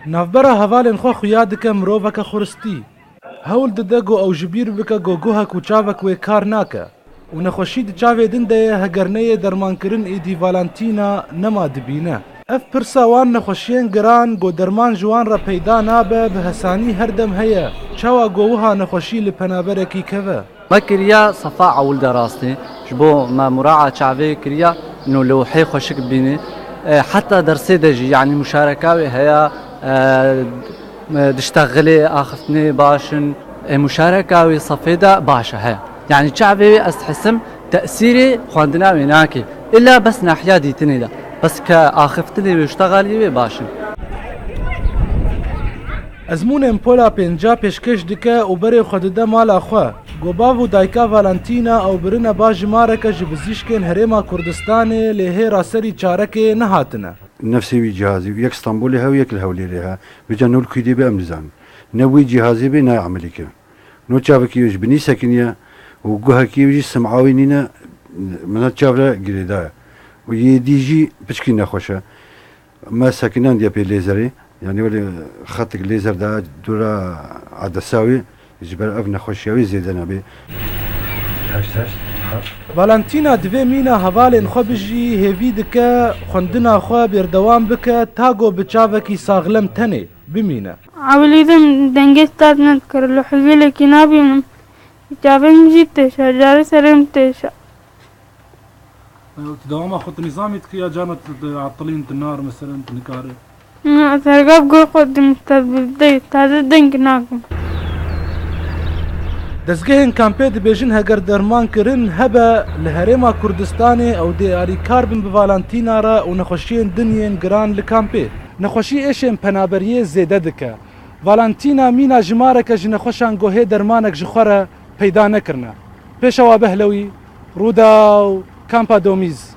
نافبرا هەڤالên xwe xuya dike miroveke xuristî. Hewl dide got ew ji bîr bike got guhek û çavek wê kar nake. û nexweşî di çavê din de ye hegerneyê dermankirin êdî valentîna nema dibîne. Ev pirsa wan nexweşiyên giran got derman ji wan re peyda nabe bi hesanî her dem heye. Çawa got wiha nexweşî li penaberekî keve. ما كريا صفاء عول دراستي جبو ما مراعاة شعبي كريا انه لو حي خوشك بيني حتى درسي دجي يعني مشاركة هي تشتغلي اخفتني باشن مشاركة صفيدة باشا هي يعني شعبي استحسم تأثيري خواندنا ويناكي الا بس ناحية ديتني لا بس كاخفتني واشتغلي باشن Ezmûnên pola pênca pêşkêş dike û berê xwe dide mala xwe. Gobav û dayka Valentîna ew birine ba ji mareke ji bizîşkên Herêma Kurdistanê lê hêra serî çarekê nehatine. نفسي وي جهازي يك اسطنبول ها ويك الهولي لها بجا نول كيدي بام نزان نوي جهازي بي نا عمليك نو تشافكي يج بني سكنيا وجوهكي يجي سمعاوينينا من تشافلا جريدا ويديجي بشكينا خوشا ما ساكنان ديا بي ليزري يعني ولي خط الليزر دا دورا عدساوي يجبر ابن خوشياوي زيدنا بي Valentîna divê mîna hevalên xwe bijî hêvî dike xwendina xwe bêrdewam bike ta got bi çavekî saxlem tenê bimîne. عوليدم دنگه ستاد نذكر لو حقيلك نابينم جابن جيت تشا جاري سرم تشا دوام خط نظامي تكيا جانت عطلين النار مثلا تنكاري سرقاب قول قدم مستقبل دي تازه دنگ ناكم Dezgehên kampê dibêjin heger derman kirin hebe li Herêma Kurdistanê ew dêarîkar bin bi Valentîna re û nexweşiyên dinyên giran li kampê. Nexweşî êşên penaberiyê zêde dike. Valentîna mîna ji mareke ji nexweşan gohê dermanek ji xwe re peyda nekirine. Pêşewa Behlewî, Rûda û Kampa Domîz.